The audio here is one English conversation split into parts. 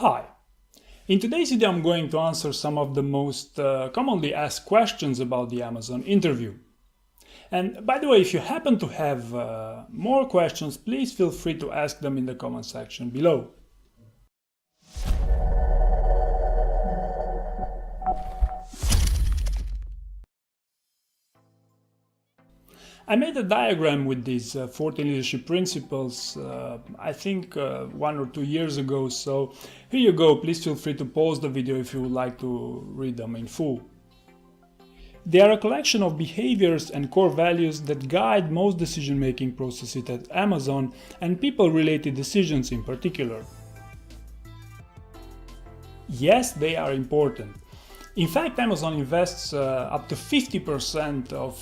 Hi! In today's video I'm going to answer some of the most commonly asked questions about the Amazon interview. And by the way, if you happen to have more questions, please feel free to ask them in the comment section below. I made a diagram with these 14 leadership principles, I think 1 or 2 years ago, so here you go. Please feel free to pause the video if you would like to read them in full. They are a collection of behaviors and core values that guide most decision-making processes at Amazon and people-related decisions in particular. Yes, they are important. In fact, Amazon invests up to 50% of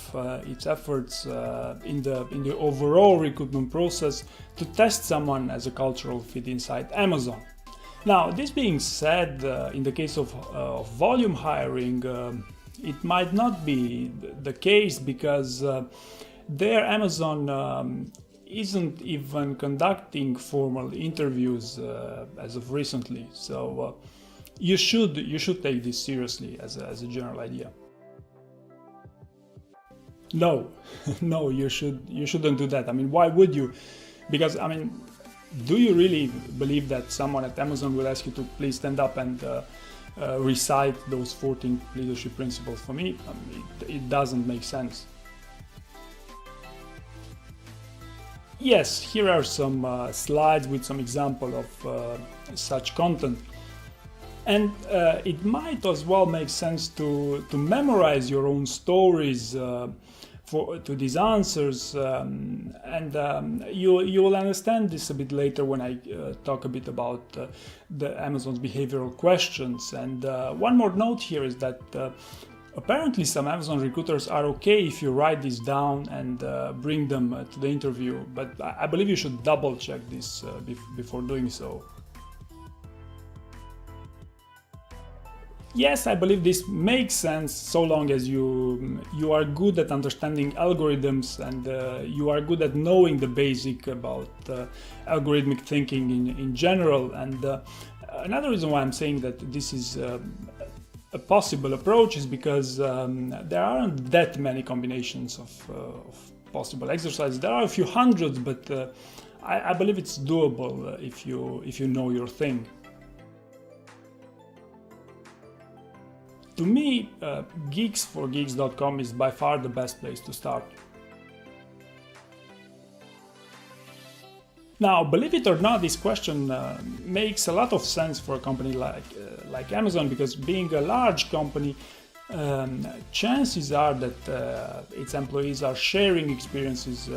its efforts in the overall recruitment process to test someone as a cultural fit inside Amazon. Now, this being said, in the case of volume hiring, it might not be the case because there Amazon isn't even conducting formal interviews as of recently. So you should take this seriously as a general idea. No, no, you shouldn't do that. I mean, why would you? Because, I mean, do you really believe that someone at Amazon will ask you to please stand up and recite those 14 leadership principles for me? I mean, it doesn't make sense. Yes, here are some slides with some example of such content. And it might as well make sense to memorize your own stories to these answers, and you will understand this a bit later when I talk a bit about the Amazon's behavioral questions. And one more note here is that apparently some Amazon recruiters are okay if you write this down and bring them to the interview, but I believe you should double check this before doing so. Yes, I believe this makes sense so long as you are good at understanding algorithms and you are good at knowing the basic about algorithmic thinking in general. And another reason why I'm saying that this is a possible approach is because there aren't that many combinations of possible exercises. There are a few hundreds, but I believe it's doable if you know your thing. To me, geeksforgeeks.com is by far the best place to start. Now, believe it or not, this question makes a lot of sense for a company like Amazon, because being a large company, chances are that its employees are sharing experiences,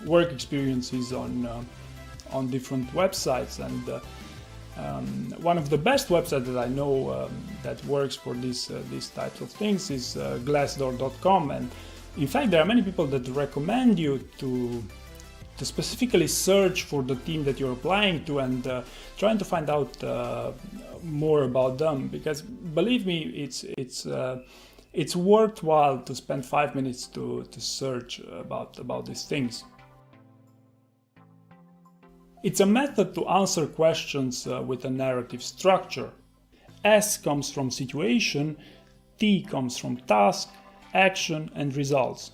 work experiences on different websites. And one of the best websites that I know that works for these types of things is glassdoor.com, and in fact there are many people that recommend you to specifically search for the team that you're applying to and trying to find out more about them, because believe me, it's worthwhile to spend 5 minutes to search about these things. It's a method to answer questions with a narrative structure. S comes from situation, T comes from task, action, and results.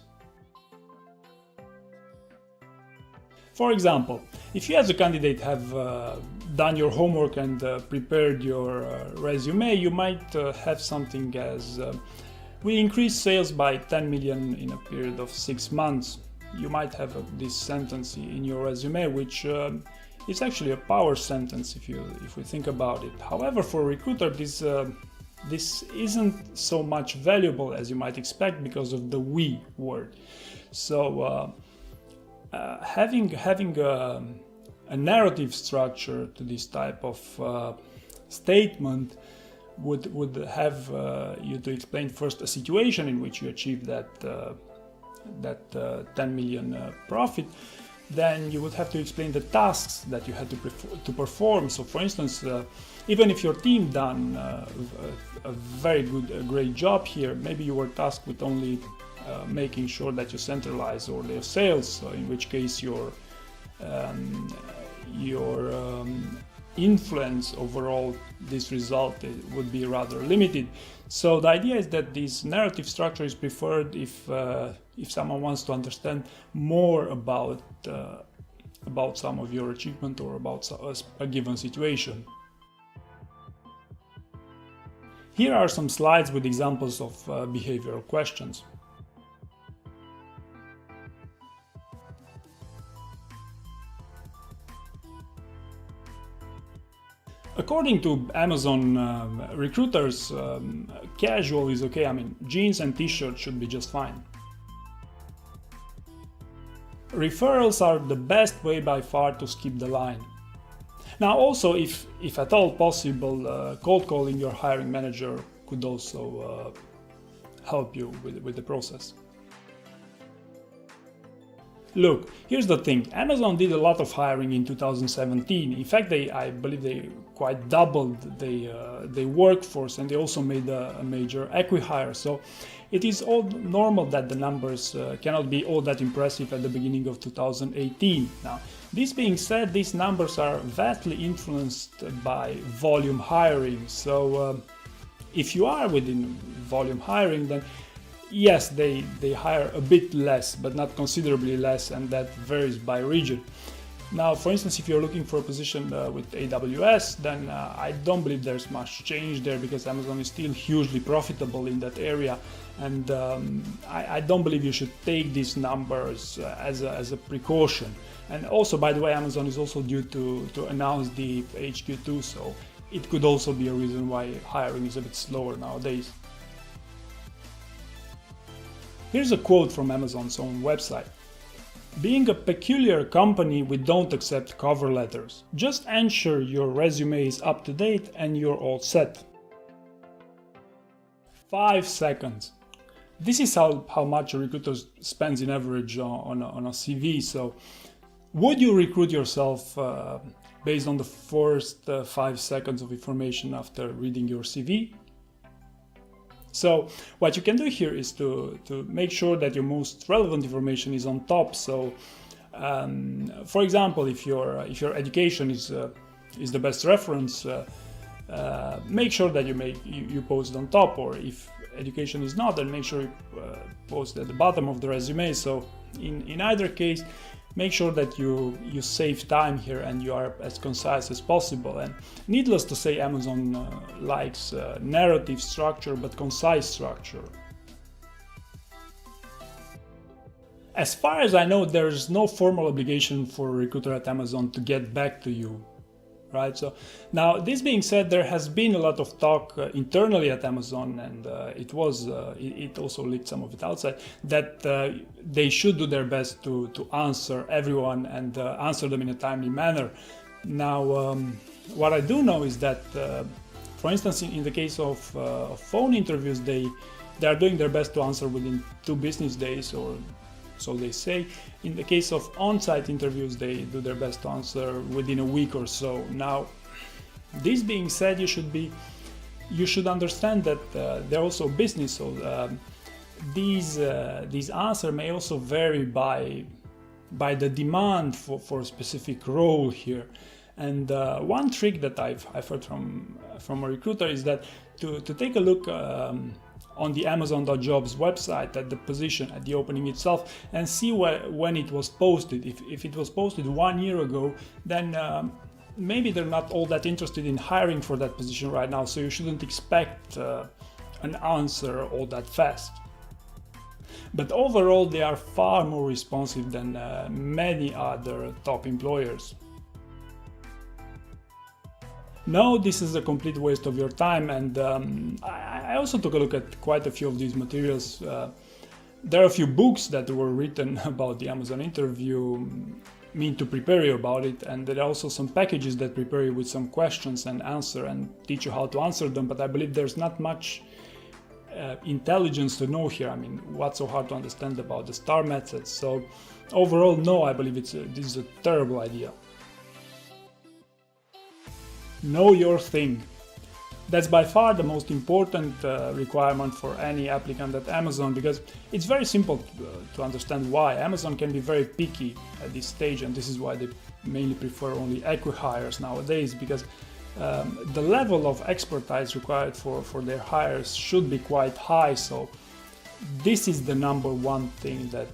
For example, if you as a candidate have done your homework and prepared your resume, you might have something as we increased sales by 10 million in a period of 6 months. You might have this sentence in your resume, which is actually a power sentence if we think about it. However, for a recruiter, this isn't so much valuable as you might expect because of the we word. So having a narrative structure to this type of statement would have you to explain first a situation in which you achieved that 10 million profit. Then you would have to explain the tasks that you had to perform. So for instance, even if your team done a great job here, maybe you were tasked with only making sure that you centralize all their sales, in which case your influence overall this result would be rather limited. So the idea is that this narrative structure is preferred if someone wants to understand more about some of your achievement or about a given situation. Here are some slides with examples of behavioral questions. According to Amazon recruiters, casual is okay. I mean, jeans and t-shirts should be just fine. Referrals are the best way by far to skip the line. Now also, if at all possible, cold calling your hiring manager could also help you with the process. Look, here's the thing. Amazon did a lot of hiring in 2017. In fact, I believe they quite doubled the workforce, and they also made a major acqui-hire. So it is all normal that the numbers cannot be all that impressive at the beginning of 2018. Now, this being said, these numbers are vastly influenced by volume hiring. So if you are within volume hiring, then yes, they hire a bit less, but not considerably less, and that varies by region. Now, for instance, if you're looking for a position with AWS, then I don't believe there's much change there, because Amazon is still hugely profitable in that area, and I don't believe you should take these numbers as a precaution. And also, by the way, Amazon is also due to announce the HQ2, so it could also be a reason why hiring is a bit slower nowadays. Here's a quote from Amazon's own website. Being a peculiar company, we don't accept cover letters. Just ensure your resume is up to date and you're all set. 5 seconds. This is how much a recruiter spends in average on a CV. So would you recruit yourself based on the first 5 seconds of information after reading your CV? So what you can do here is to make sure that your most relevant information is on top. So, for example, if your education is the best reference, make sure that you post on top. Or if education is not, then make sure you post at the bottom of the resume. So in either case, make sure that you save time here and you are as concise as possible. And needless to say, Amazon likes narrative structure, but concise structure. As far as I know, there is no formal obligation for a recruiter at Amazon to get back to you, right? So now, this being said, there has been a lot of talk internally at Amazon, and it also leaked some of it outside, that they should do their best to answer everyone and answer them in a timely manner. Now, what I do know is that, for instance, in the case of phone interviews, they are doing their best to answer within 2 business days, or so they say. In the case of on-site interviews, they do their best to answer within a week or so. Now, this being said, you should understand that they're also business, so these answers may also vary by the demand for a specific role here. And one trick that I've heard from a recruiter is that to take a look on the Amazon.jobs website at the position, at the opening itself, and see when it was posted. If it was posted 1 year ago, then maybe they're not all that interested in hiring for that position right now, so you shouldn't expect an answer all that fast. But overall, they are far more responsive than many other top employers. No, this is a complete waste of your time, and I also took a look at quite a few of these materials. There are a few books that were written about the Amazon interview, mean to prepare you about it, and there are also some packages that prepare you with some questions and answer and teach you how to answer them, but I believe there's not much intelligence to know here. I mean, what's so hard to understand about the STAR method? So overall, no, I believe this is a terrible idea. Know your thing. That's by far the most important requirement for any applicant at Amazon, because it's very simple to understand why. Amazon can be very picky at this stage, and this is why they mainly prefer only acqui-hires nowadays, because the level of expertise required for their hires should be quite high. So this is the number one thing that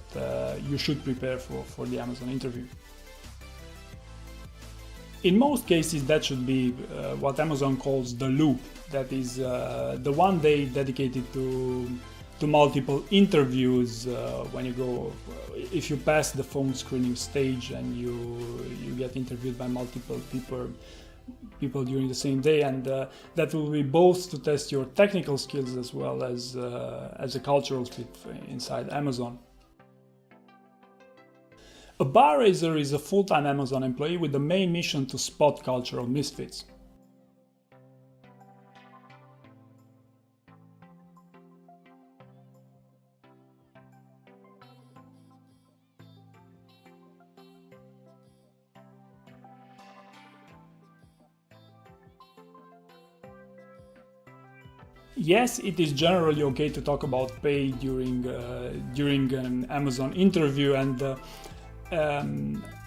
you should prepare for the Amazon interview. In most cases, that should be what Amazon calls the loop. That is the one day dedicated to multiple interviews. When you go, if you pass the phone screening stage and you get interviewed by multiple people during the same day, and that will be both to test your technical skills as well as a cultural fit inside Amazon. A bar raiser is a full-time Amazon employee with the main mission to spot cultural misfits. Yes, it is generally okay to talk about pay during an Amazon interview, and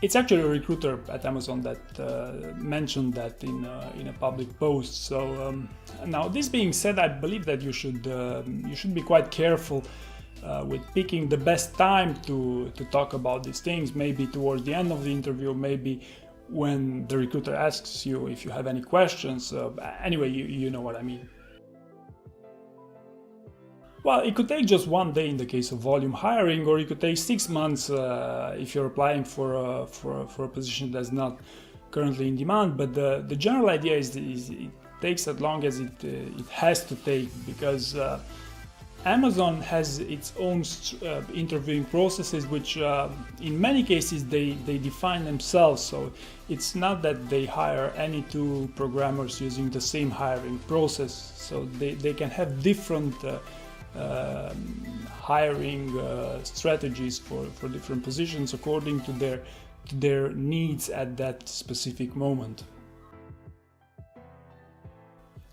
it's actually a recruiter at Amazon that mentioned that in a public post. So now, this being said, I believe that you should be quite careful with picking the best time to talk about these things. Maybe towards the end of the interview, maybe when the recruiter asks you if you have any questions. Anyway, you know what I mean. Well, it could take just one day in the case of volume hiring, or it could take 6 months if you're applying for a position that's not currently in demand. But the general idea is it takes as long as it has to take, because Amazon has its own interviewing processes, which in many cases they define themselves. So it's not that they hire any two programmers using the same hiring process. So they can have different hiring strategies for different positions according to their needs at that specific moment.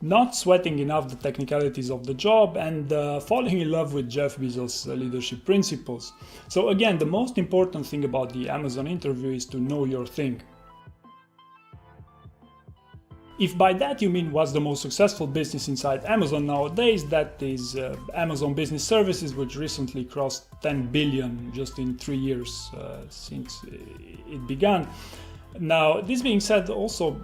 Not sweating enough the technicalities of the job, and falling in love with Jeff Bezos' leadership principles. So again, the most important thing about the Amazon interview is to know your thing. If by that you mean what's the most successful business inside Amazon nowadays, that is Amazon Business Services, which recently crossed 10 billion just in 3 years since it began. Now, this being said, also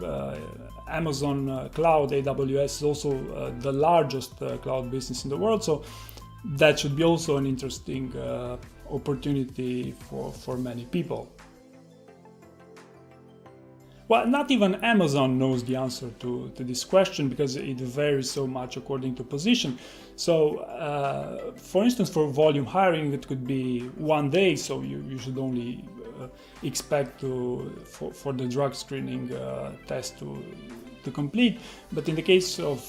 Amazon Cloud, AWS, is also the largest cloud business in the world, so that should be also an interesting opportunity for many people. Well, not even Amazon knows the answer to this question, because it varies so much according to position. So, for instance, for volume hiring, it could be 1 day, so you should only expect for the drug screening test to complete. But in the case of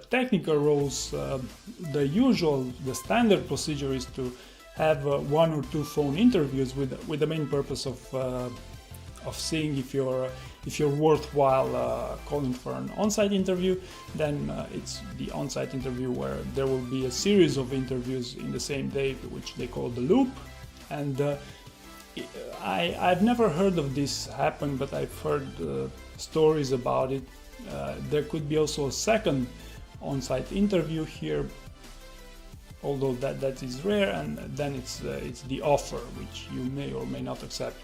technical roles, the standard procedure is to have 1 or 2 phone interviews with the main purpose of seeing if you're worthwhile calling for an on-site interview. Then it's the on-site interview, where there will be a series of interviews in the same day, which they call the loop. And I've never heard of this happen, but I've heard stories about it. There could be also a second on-site interview here, although that is rare, and then it's the offer, which you may or may not accept.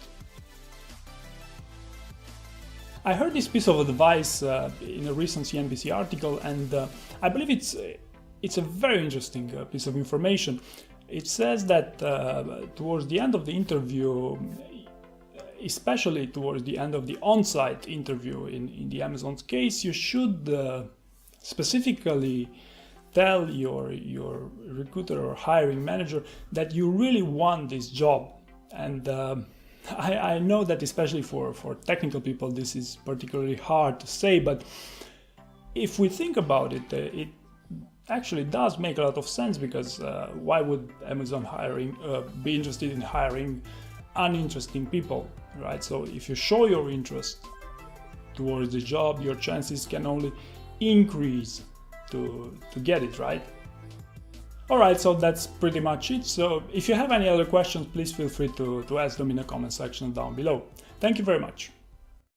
I heard this piece of advice in a recent CNBC article, and I believe it's a very interesting piece of information. It says that towards the end of the interview, especially towards the end of the on-site interview in the Amazon's case, you should specifically tell your recruiter or hiring manager that you really want this job. And I know that especially for technical people this is particularly hard to say, but if we think about it, it actually does make a lot of sense, because why would Amazon be interested in hiring uninteresting people, right? So if you show your interest towards the job, your chances can only increase to get it, right? Alright, so that's pretty much it. So if you have any other questions, please feel free to ask them in the comment section down below. Thank you very much.